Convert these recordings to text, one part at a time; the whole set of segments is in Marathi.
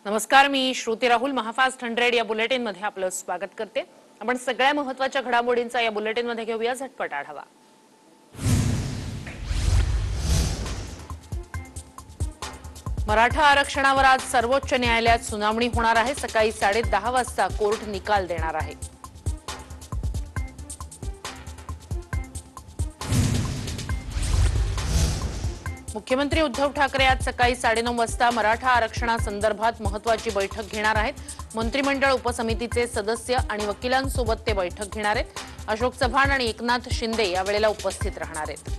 नमस्कार, मी श्रुती राहुल. महाफास्ट 100 या बुलेटिन मध्ये आपलं स्वागत करते. आपण सगळ्या महत्त्वाच्या घडामोडींचा या बुलेटिन मध्ये घेऊया झटपट आढावा. मराठा आरक्षणावर आज सर्वोच्च न्यायालयात सुनावणी होणार आहे. सकाळी 10:30 वाजता कोर्ट निकाल देणार आहे. मुख्यमंत्री उद्धव ठाकरे आज सकाळी 9:30 वाजता मराठा आरक्षणासंदर्भात महत्त्वाची बैठक घेणार आहेत. मंत्रिमंडळ उपसमितीचे सदस्य आणि वकिलांसोबत ते बैठक घेणार आहेत. अशोक चव्हाण आणि एकनाथ शिंदे यावेळेला उपस्थित राहणार आहेत.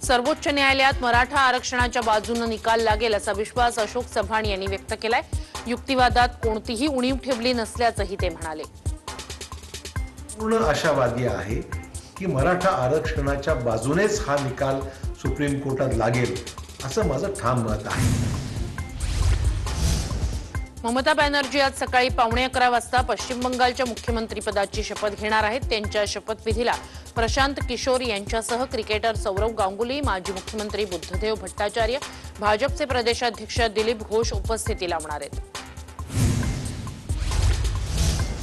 सर्वोच्च न्यायालयात मराठा आरक्षणाच्या बाजूने निकाल लागेल असा विश्वास अशोक चव्हाण यांनी व्यक्त केलाय. युक्तिवादात कोणतीही उणीव ठेवली नसल्याचंही ते म्हणाले. पूर्ण आशावादी आहे की मराठा आरक्षणाच्या बाजूनेच हा निकाल सुप्रीम कोर्टात लागेल असं माझं ठाम मत आहे. ममता बॅनर्जी आज सकाळी 11:15 वाजता पश्चिम बंगालच्या मुख्यमंत्रीपदाची शपथ घेणार आहेत. त्यांच्या शपथविधीला प्रशांत किशोर यांच्यासह क्रिकेटर सौरव गांगुली, माजी मुख्यमंत्री बुद्धदेव भट्टाचार्य, भाजपचे प्रदेशाध्यक्ष दिलीप घोष उपस्थिती लावणार आहेत.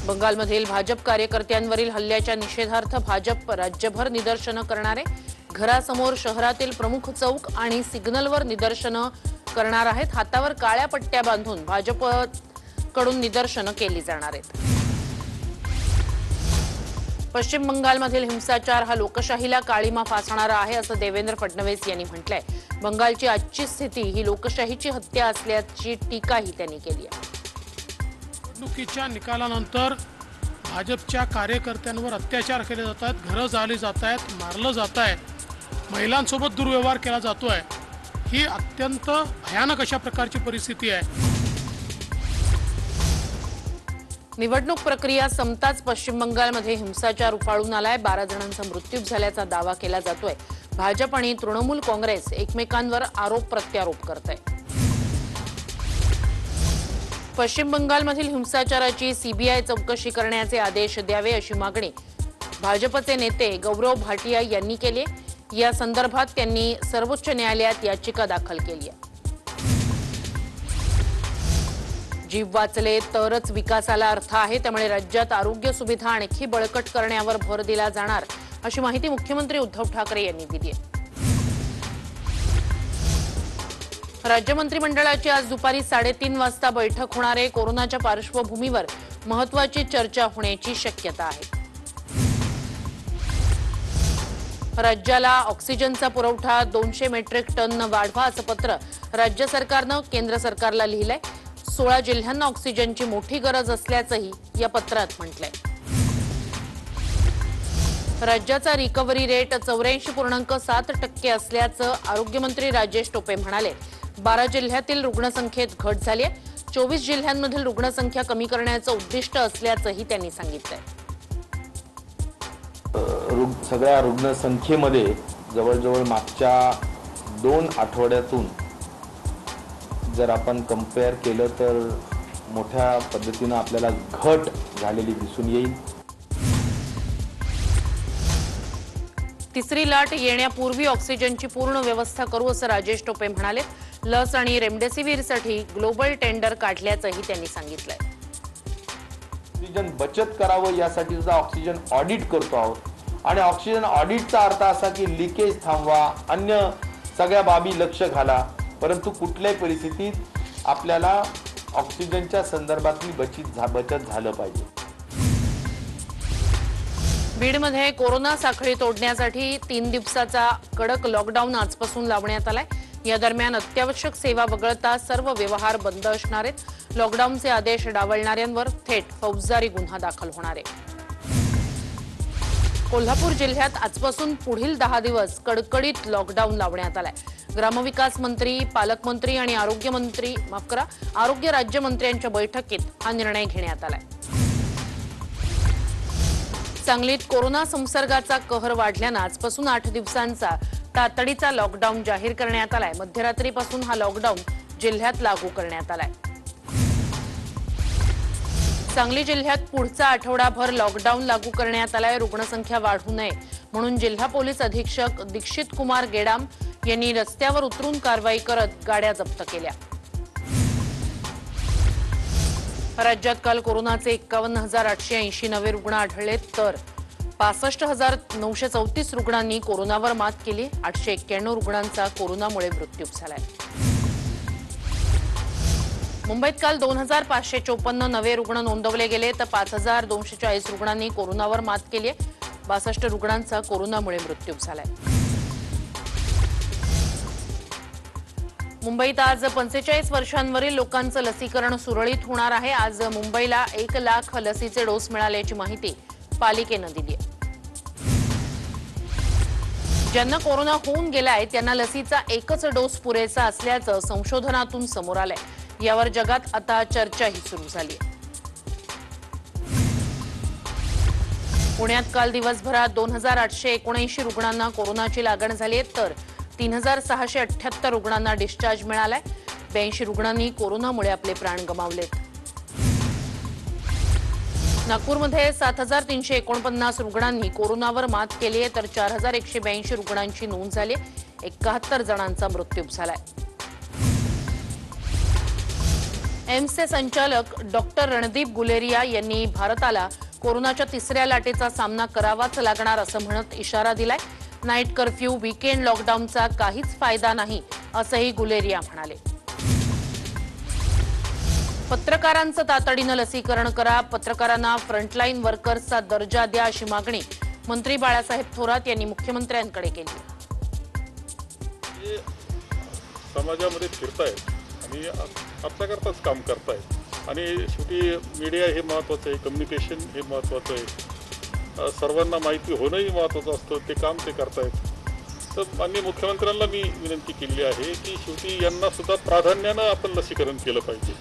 बंगालमधील भाजप कार्यकर्त्यांवरील हल्ल्याच्या निषेधार्थ भाजप राज्यभर निदर्शनं करणार आहे. घरासमोर शहरातील प्रमुख चौक आणि सिग्नलवर निदर्शनं करणार आहेत. हातावर काळ्या पट्ट्या बांधून भाजपकडून निदर्शनं केली जाणार आहेत. पश्चिम बंगालमधील हिंसाचार हा लोकशाहीला काळीमा फासणारा आहे असं देवेंद्र फडणवीस यांनी म्हटलंय. बंगालची आजची स्थिती ही लोकशाहीची हत्या असल्याची टीकाही त्यांनी केली आहे. निवडणुकीच्या निकालानंतर भाजपच्या कार्यकर्त्यांवर अत्याचार केले जातात, घरं जाळली जात आहेत, मारलं जात आहे, महिलांसोबत दुर्व्यवहार केला जातोय. ही अत्यंत भयानक अशा प्रकारची परिस्थिती आहे. निवडणूक प्रक्रिया संपताच पश्चिम बंगालमध्ये हिंसाचार उफाळून आलाय. 12 जणांचा मृत्यू झाल्याचा दावा केला जातोय. भाजप आणि तृणमूल काँग्रेस एकमेकांवर आरोप प्रत्यारोप करत आहे. पश्चिम बंगालमधील हिंसाचाराची सीबीआय चौकशी करण्याचे आदेश द्यावे अशी मागणी भाजपचे नेते गौरव भाटिया यांनी केली आहे. या संदर्भात त्यांनी सर्वोच्च न्यायालयात याचिका दाखल केली आहे. जीव वाचले तरच विकासाला अर्थ आहे, त्यामुळे राज्यात आरोग्य सुविधा आणखी बळकट करण्यावर भर दिला जाणार अशी माहिती मुख्यमंत्री उद्धव ठाकरे यांनी दिली आहे. राज्य मंत्रिमंडळाची आज दुपारी 3:30 वाजता बैठक होणार आहे. कोरोनाच्या पार्श्वभूमीवर महत्त्वाची चर्चा होण्याची शक्यता आहे. राज्याला ऑक्सिजनचा पुरवठा 200 मेट्रिक टन वाढवा असं पत्र राज्य सरकारनं केंद्र सरकारला लिहिलंय. 16 जिल्ह्यांना ऑक्सिजनची मोठी गरज असल्याचंही या पत्रात म्हटलंय. राज्याचा रिकव्हरी रेट 84.7% असल्याचं आरोग्यमंत्री राजेश टोपे म्हणाले. 12 जिल्ह्यातील रुग्णसंख्येत घट झाली आहे. 24 जिल्ह्यांमधील रुग्णसंख्या कमी करण्याचं उद्दिष्ट असल्याचंही त्यांनी सांगितलंय. सगळ्या रुग्णसंख्येमध्ये जवळजवळ मागच्या 2 आठवड्यातून जर आपण कंपेअर केलं तर मोठ्या पद्धतीनं आपल्याला घट झालेली दिसून येईल. तिसरी लाट येण्यापूर्वी ऑक्सिजनची पूर्ण व्यवस्था करू असं राजेश टोपे म्हणाले. लस आणि रेमडेसिवीरसाठी ग्लोबल टेंडर काढल्याचंही त्यांनी सांगितलंय. ऑक्सिजन बचत करावं यासाठी सुद्धा ऑक्सिजन ऑडिट करतो आहोत. आणि ऑक्सिजन ऑडिटचा अर्थ असा की लिकेज थांबवा, अन्य सगळ्या बाबी लक्ष घाला, परंतु कुठल्याही परिस्थितीत आपल्याला ऑक्सिजनच्या संदर्भातली बचत झालं पाहिजे. बीडमध्ये कोरोना साखळी तोडण्यासाठी 3 दिवसाचा कडक लॉकडाऊन आजपासून लावण्यात आलाय. या दरम्यान अत्यावश्यक सेवा वगळता सर्व व्यवहार बंद असणार आहेत. लॉकडाऊनचे आदेश डावलणाऱ्यांवर थेट फौजदारी गुन्हा दाखल होणार आहे. कोल्हापूर जिल्ह्यात आजपासून पुढील 10 दिवस कडकडीत लॉकडाऊन लावण्यात आलाय. ग्रामविकास मंत्री, पालकमंत्री आणि आरोग्य राज्यमंत्र्यांच्या बैठकीत हा निर्णय घेण्यात आलाय. सांगलीत कोरोना संसर्गाचा कहर वाढल्यानं आजपासून 8 दिवसांचा तातडीचा लॉकडाऊन जाहीर करण्यात आलाय. मध्यरात्रीपासून हा लॉकडाऊन जिल्ह्यात लागू करण्यात आलाय. सांगली जिल्ह्यात पुढचा आठवडाभर लॉकडाऊन लागू करण्यात आलाय. रुग्णसंख्या वाढू नये म्हणून जिल्हा पोलीस अधीक्षक दीक्षित कुमार गेडाम यांनी रस्त्यावर उतरून कारवाई करत गाड्या जप्त केल्या। राज्यात काल कोरोनाचे 51,880 नवे रुग्ण आढळले तर 65,934 रुग्णांनी कोरोनावर मात केली। 891 रुग्णांचा कोरोनामुळे मृत्यू झालाय। मुंबईत काल 2,554 नवे रुग्ण नोंदवले गेले तर 5,240 रुग्णांनी कोरोनावर मात केली आहे। 62 रुग्णांचा कोरोनामुळे मृत्यू झालाय। मुंबईत आज 45 वर्षांवरील लोकांचं लसीकरण सुरळीत होणार आहे। आज मुंबईला 1 लाख लसीचे डोस मिळाल्याची माहिती पालिकेनं दिली आहे। ज्यांना कोरोना होऊन गेलाय त्यांना लसीचा एकच डोस पुरेसा असल्याचं संशोधनातून समोर आलंय। यावर जगात आता चर्चाही सुरू झाली आहे। पुण्यात काल दिवसभरात 2,879 रुग्णांना कोरोनाची लागण झाली आहे तर 3,678 रुग्णांना डिस्चार्ज मिळालाय। 82 रुग्णांनी कोरोनामुळे आपले प्राण गमावलेत। नागपूरमध्ये 7,349 रुग्णांनी कोरोनावर मात केली आहे तर 4,182 रुग्णांची नोंद झाली। 71 जणांचा मृत्यू झालाय। एम्सचे संचालक डॉक्टर रणदीप गुलेरिया यांनी भारताला कोरोनाच्या तिसऱ्या लाटेचा सामना करावाच लागणार असं म्हणत इशारा दिलाय। नाईट कर्फ्यू, वीकेंड लॉकडाऊनचा काहीच फायदा नाही असंही गुलेरिया म्हणाले। पत्रकारांचं तातडीनं लसीकरण करा, पत्रकारांना फ्रंटलाईन वर्कर्सचा दर्जा द्या अशी मागणी मंत्री बाळासाहेब थोरात यांनी मुख्यमंत्र्यांकडे केली। समाजामध्ये फिरतायत आणि पत्रकारांचंच काम करतायत आणि शेवटी मीडिया हे महत्त्वाचं आहे, कम्युनिकेशन हे महत्त्वाचं आहे, सर्वांना माहिती होणंही महत्त्वाचं असतं, ते काम ते करतायत। तर माननीय मुख्यमंत्र्यांना मी विनंती केली आहे की शेवटी यांना सुद्धा प्राधान्यानं आपण लसीकरण केलं पाहिजे।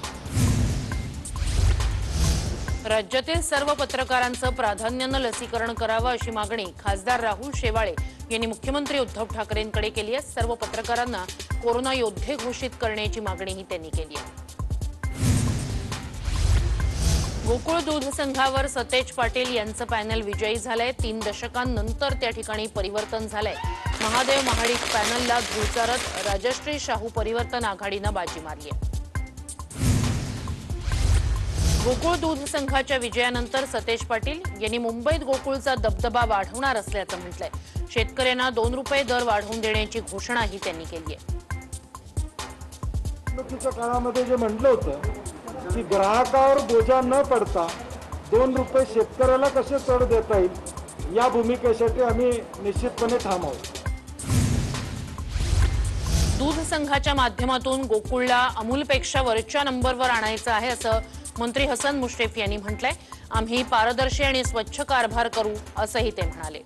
राज्यातील सर्व पत्रकारांचं प्राधान्यानं लसीकरण करावं अशी मागणी खासदार राहुल शेवाळे यांनी मुख्यमंत्री उद्धव ठाकरेंकडे केली आहे। सर्व पत्रकारांना कोरोना योद्धे घोषित करण्याची मागणीही त्यांनी केली आहे। गोकुळ दूध संघावर सतेज पाटील यांचं पॅनल विजयी झालंय। 3 दशकांनंतर त्या ठिकाणी परिवर्तन झालंय। महादेव महाडिक पॅनलला धूळ चारत राजश्री शाहू परिवर्तन आघाडीनं बाजी मारली आहे। गोकुळ दूध संघाच्या विजयानंतर सतेज पाटील यांनी मुंबईत गोकुळचा दबदबा वाढवणार असल्याचं म्हटलंय। शेतकऱ्यांना 2 रुपये दर वाढवून देण्याची घोषणाही त्यांनी केली आहे। निवडणुकीच्या काळामध्ये जे म्हटलं होतं की ग्राहकावर बोजा न पडता 2 रुपये शेतकऱ्याला कसे चढ देता येईल या भूमिकेसाठी आम्ही निश्चितपणे ठाम आहोत। दूध संघाच्या माध्यमातून गोकुळला अमूलपेक्षा वरच्या नंबरवर आणायचं आहे असं मंत्री हसन मुश्रीफ यांनी म्हटलंय। आम्ही पारदर्शी आणि स्वच्छ कारभार करू असंही ते म्हणाले।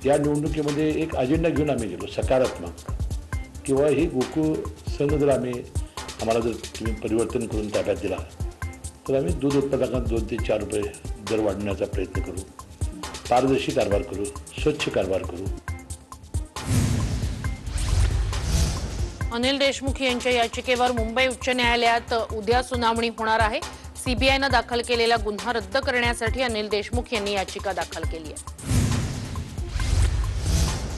या निवडणुकीमध्ये एक अजेंडा घेऊन आम्ही गेलो सकारात्मक, किंवा ही गोकुळ संघ जर आम्हाला जर तुम्ही परिवर्तन करून ताब्यात दिला तर आम्ही दूध उत्पादकांना 2 ते 4 रुपये दर वाढवण्याचा प्रयत्न करू, पारदर्शी कारभार करू, स्वच्छ कारभार करू। अनिल देशमुख यांच्या याचिकेवर मुंबई उच्च न्यायालयात उद्या सुनावणी होणार आहे। सीबीआयनं दाखल केलेला गुन्हा रद्द करण्यासाठी अनिल देशमुख यांनी याचिका दाखल केली आहे।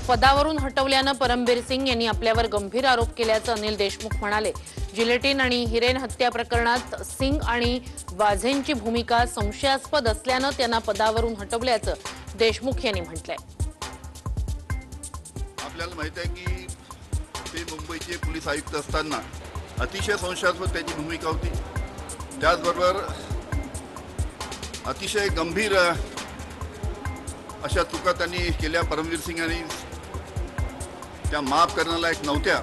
पदावरून हटवल्यानं परमबीर सिंग यांनी आपल्यावर गंभीर आरोप केल्याचं अनिल देशमुख म्हणाले। जिलेटिन आणि हिरेन हत्या प्रकरणात सिंग आणि वाझेंची भूमिका संशयास्पद असल्यानं त्यांना पदावरून हटवल्याचं देशमुख यांनी म्हटलंय। आपल्याला माहित आहे की ते मुंबईचे पोलीस आयुक्त असताना अतिशय संशयास्पद त्याची भूमिका होती। त्याचबरोबर अतिशय गंभीर अशा चुका त्यांनी केल्या। परमवीर सिंग यांनी त्या माफ करण्यालायक नव्हत्या।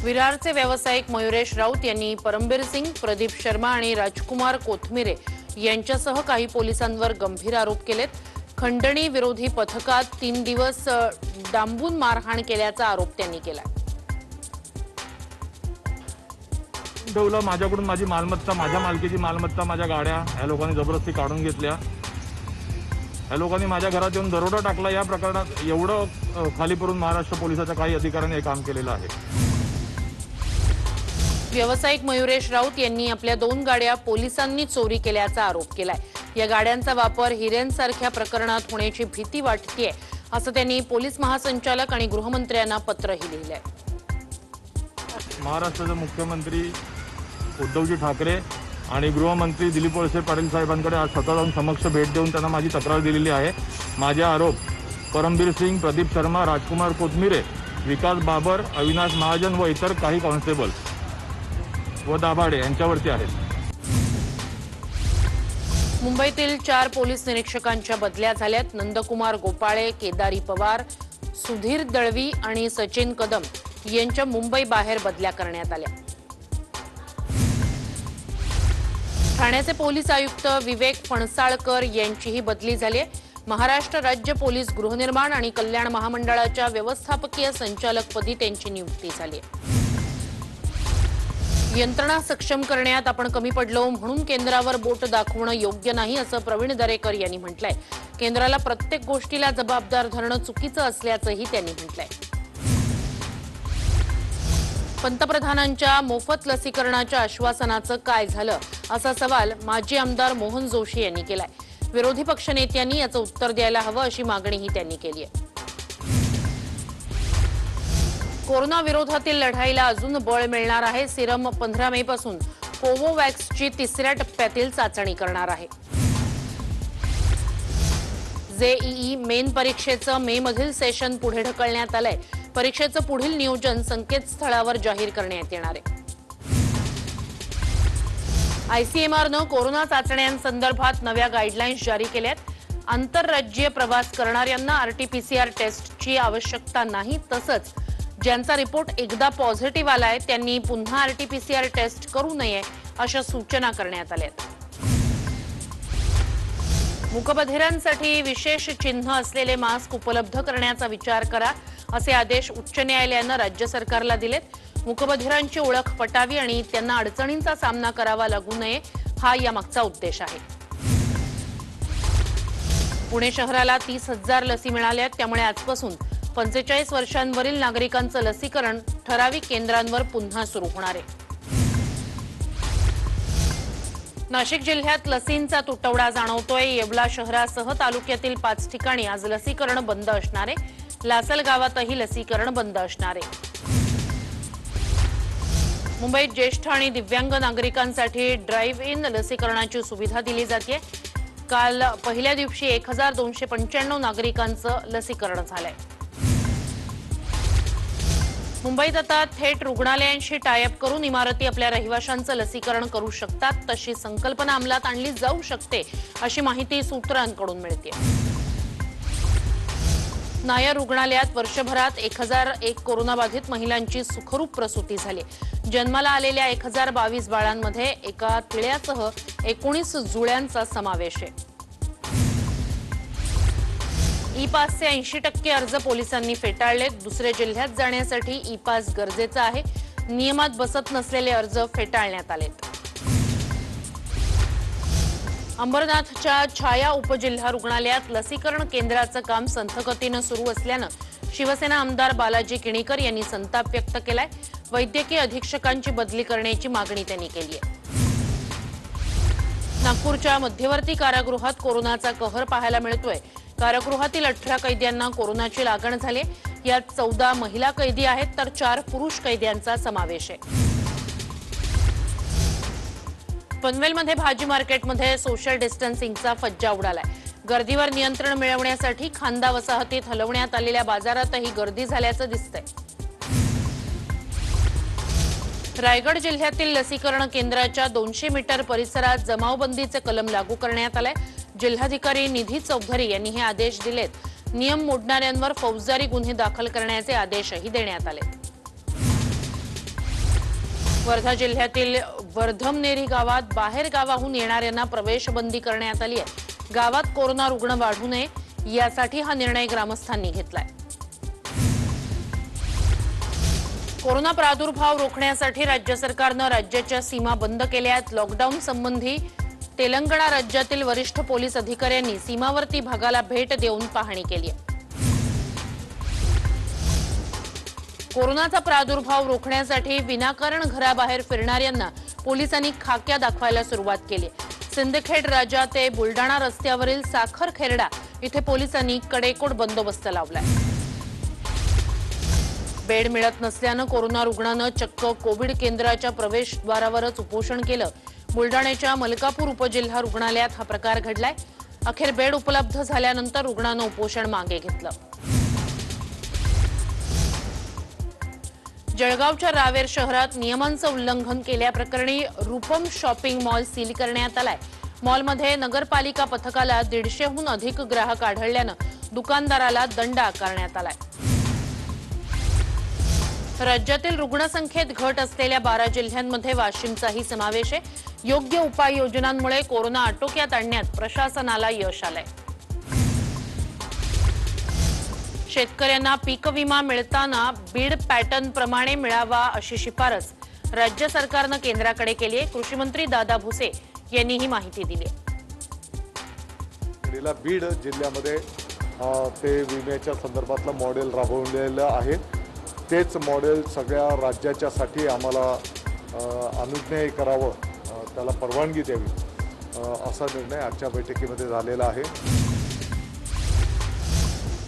विरारचे व्यावसायिक मयुरेश राऊत यांनी परमबीर सिंग, प्रदीप शर्मा आणि राजकुमार कोथमिरे यांच्यासह काही पोलिसांवर गंभीर आरोप केलेत। खंडणी विरोधी पथकात 3 दिवस डांबून मारहाण केल्याचा आरोप त्यांनी केला। ठेवलं माझ्याकडून माझी मालमत्ता, माझ्या मालकीची मालमत्ता, माझ्या गाड्या ह्या लोकांनी जबरदस्ती काढून घेतल्या। ह्या लोकांनी माझ्या घरात येऊन दरोडा टाकला। या प्रकरणात एवढं खाली पडून महाराष्ट्र पोलिसाच्या काही अधिकाऱ्यांनी हे काम केलेलं आहे। व्यावसायिक मयुरेश राऊत यांनी आपल्या 2 गाड्या पोलिसांनी चोरी केल्याचा आरोप केलाय। या गाड्यांचा वापर हिरेनसारख्या प्रकरणात होण्याची भीती वाटतेय असं त्यांनी पोलीस महासंचालक आणि गृहमंत्र्यांना पत्रही लिहिलंय। महाराष्ट्राचे मुख्यमंत्री उद्धवजी ठाकरे आणि गृहमंत्री दिलीप वळसे पाटील साहेबांकडे आज स्वतः जाऊन समक्ष भेट देऊन त्यांना माझी तक्रार दिलेली आहे। माझे आरोप परमबीर सिंग, प्रदीप शर्मा, राजकुमार कोथमिरे, विकास बाबर, अविनाश महाजन व इतर काही कॉन्स्टेबल व दाभाडे यांच्यावरती आहेत। मुंबईतील 4 पोलीस निरीक्षकांच्या बदल्या झाल्यात। नंदकुमार गोपाळे, केदारी पवार, सुधीर दळवी आणि सचिन कदम यांच्या मुंबई बाहेर बदल्या करण्यात आल्या। ठाण्याचे पोलीस आयुक्त विवेक फणसाळकर यांचीही बदली झाली आहे। महाराष्ट्र राज्य पोलीस गृहनिर्माण आणि कल्याण महामंडळाच्या व्यवस्थापकीय संचालकपदी त्यांची नियुक्ती झाली आहे। यंत्रणा सक्षम करण्यात आपण कमी पडलो म्हणून केंद्रावर बोट दाखवणं योग्य नाही असं प्रवीण दरेकर यांनी म्हटलंय। केंद्राला प्रत्येक गोष्टीला जबाबदार धरणं चुकीचं असल्याचंही त्यांनी म्हटलंय। पंतप्रधानांच्या मोफत लसीकरणाच्या आश्वासनाचं काय झालं असा सवाल माजी आमदार मोहन जोशी यांनी केलाय। विरोधी पक्षनेत्यांनी याचं उत्तर द्यायला हवं अशी मागणीही त्यांनी केली आहे। कोरोना विरोधातील लढाईला अजून बळ मिळणार आहे। सिरम 15 मे पासून कोवोवॅक्सची 3ऱ्या टप्प्यातील चाचणी करणार आहे। जेईई मेन परीक्षेचं मे मधील सेशन पुढे ढकलण्यात आलंय। परीक्षेचं पुढील नियोजन संकेतस्थळावर जाहीर करण्यात येणार आहे। आयसीएमआरनं कोरोना चाचण्यांसंदर्भात नव्या गाईडलाईन्स जारी केल्यात। आंतरराज्यीय प्रवास करणाऱ्यांना आरटीपीसीआर टेस्टची आवश्यकता नाही, तसंच ज्यांचा रिपोर्ट एकदा पॉझिटिव्ह आलाय त्यांनी पुन्हा आरटीपीसीआर टेस्ट करू नये अशा सूचना करण्यात आल्यात। मूकबधिरांसाठी विशेष चिन्ह असलेले मास्क उपलब्ध करण्याचा विचार करा असे आदेश उच्च न्यायालयानं राज्य सरकारला दिलेत। मूकबधिरांची ओळख पटावी आणि त्यांना अडचणींचा सामना करावा लागू नये हा यामागचा उद्देश आहे। पुणे शहराला 30,000 लसी मिळाल्यात, त्यामुळे आजपासून 45 वर्षांवरील नागरिकांचं लसीकरण ठराविक केंद्रांवर पुन्हा सुरू होणार आहे। नाशिक जिल्ह्यात लसींचा तुटवडा जाणवतोय। येवला शहरासह तालुक्यातील 5 ठिकाणी आज लसीकरण बंद असणार आहे। लासल गावातही लसीकरण बंद असणार आहे। मुंबईत ज्येष्ठ आणि दिव्यांग नागरिकांसाठी ड्राईव्ह इन लसीकरणाची सुविधा दिली जाते। काल पहिल्या दिवशी 1295 नागरिकांचं लसीकरण झालंय। मुंबईत आता थेट रुग्णालयांशी टायअप करून इमारती आपल्या रहिवाशांचं लसीकरण करू शकतात, तशी संकल्पना अंमलात आणली जाऊ शकते अशी माहिती सूत्रांकडून मिळते। नायर रुग्णालयात वर्षभरात 1001 कोरोनाबाधित महिलांची सुखरूप प्रसूती झाली। जन्माला आलेल्या 1022 बाळांमध्ये एका तिळ्यासह 19 जुळ्यांचा समावेश आहे। ई पासचे 80% अर्ज पोलिसांनी फेटाळले। दुसऱ्या जिल्ह्यात जाण्यासाठी ई पास गरजेचा आहे। नियमात बसत नसलेले अर्ज फेटाळण्यात आलेत। अंबरनाथच्या छाया उपजिल्हा रुग्णालयात लसीकरण केंद्राचं काम संथगतीनं सुरू असल्यानं शिवसेना आमदार बालाजी किणीकर यांनी संताप व्यक्त केलाय। वैद्यकीय अधीक्षकांची बदली करण्याची मागणी त्यांनी केली आहे। नागपूरच्या मध्यवर्ती कारागृहात कोरोनाचा कहर पाहायला मिळतोय। कारागृहातील 18 कैद्यांना कोरोनाची लागण झाली। यात 14 महिला कैदी आहेत तर 4 पुरुष कैद्यांचा समावेश आहे। पनवेलमध्ये भाजी मार्केटमध्ये सोशल डिस्टन्सिंगचा फज्जा उडालाय। गर्दीवर नियंत्रण मिळवण्यासाठी खांदा वसाहतीत हलवण्यात आलेल्या बाजारातही गर्दी झाल्याचं दिसतंय। रायगड जिल्ह्यातील लसीकरण केंद्राच्या 200 मीटर परिसरात जमावबंदीचे कलम लागू करण्यात आले। जिल्हाधिकारी निधी चौधरी यांनी हे आदेश दिलेत। नियम मोडणाऱ्यांवर फौजदारी गुन्हे दाखल करण्याचे आदेशही देण्यात आले। वर्धा जिल्ह्यातील वर्धमनेरी गावात बाहेर गावाहून येणाऱ्यांना प्रवेशबंदी करण्यात आली आहे। गावात कोरोना रुग्ण वाढू नये यासाठी हा निर्णय ग्रामस्थांनी घेतलाय। कोरोना प्रादुर्भाव रोखण्यासाठी राज्य सरकारनं राज्याच्या सीमा बंद केल्या आहेत। लॉकडाऊन संबंधी तेलंगणा राज्यातील वरिष्ठ पोलीस अधिकाऱ्यांनी सीमावर्ती भागाला भेट देऊन पाहणी केली आहे। कोरोनाचा प्रादुर्भाव रोखण्यासाठी विनाकारण घराबाहेर फिरणाऱ्यांना पोलिसांनी खाक्या दाखवायला सुरुवात केली। सिंदखेड राजा ते बुलडाणा रस्त्यावरील साखर खेरडा इथे पोलिसांनी कडेकोट बंदोबस्त लावलाय। बेड मिळत नसल्यानं कोरोना रुग्णानं चक्क कोविड केंद्राच्या प्रवेशद्वारावरच उपोषण केलं। बुलडाण्याच्या मलकापूर उपजिल्हा रुग्णालयात हा प्रकार घडलाय। अखेर बेड उपलब्ध झाल्यानंतर रुग्णानं उपोषण मागे घेतलं। जळगावच्या रावेर शहरात नियमांचं उल्लंघन केल्याप्रकरणी रूपम शॉपिंग मॉल सील करण्यात आलाय। मॉलमध्ये नगरपालिका पथकाला 150हून अधिक ग्राहक आढळल्यानं दुकानदाराला दंड आकारण्यात आलाय। राज्यातील रुग्णसंख्येत घट असलेल्या 12 जिल्ह्यांमध्ये वाशिमचाही समावेश आहे। योग्य उपाययोजनांमुळे कोरोना आटोक्यात आणण्यात प्रशासनाला यश आलंय। शेतकऱ्यांना पीक विमा मिळताना बीड पॅटर्न प्रमाणे मिळावा अशी शिफारस राज्य सरकारनं केंद्राकडे केली आहे। कृषी मंत्री दादा भुसे यांनी ही माहिती दिली। बीड जिल्ह्यामध्ये ते विम्याच्या संदर्भातलं मॉडेल राबवलेलं आहे। तेच मॉडेल सगळ्या राज्याच्यासाठी आम्हाला अनुज्ञेय करावं, त्याला परवानगी द्यावी असा निर्णय आजच्या बैठकीमध्ये झालेला आहे।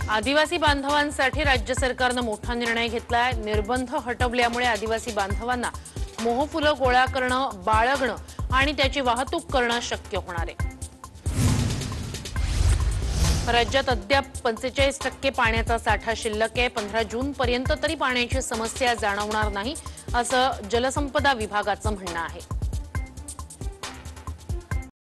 आदिवासी बांधवांसाठी राज्य सरकारनं मोठा निर्णय घेतलाय। निर्बंध हटवल्यामुळे आदिवासी बांधवांना मोहफुलं गोळा करणं, बाळगणं आणि त्याची वाहतूक करणं शक्य होणार आहे। राज्यात अद्याप 45% पाण्याचा साठा शिल्लक आहे। 15 जूनपर्यंत तरी पाण्याची समस्या जाणवणार नाही असं जलसंपदा विभागाचं म्हणणं आहे।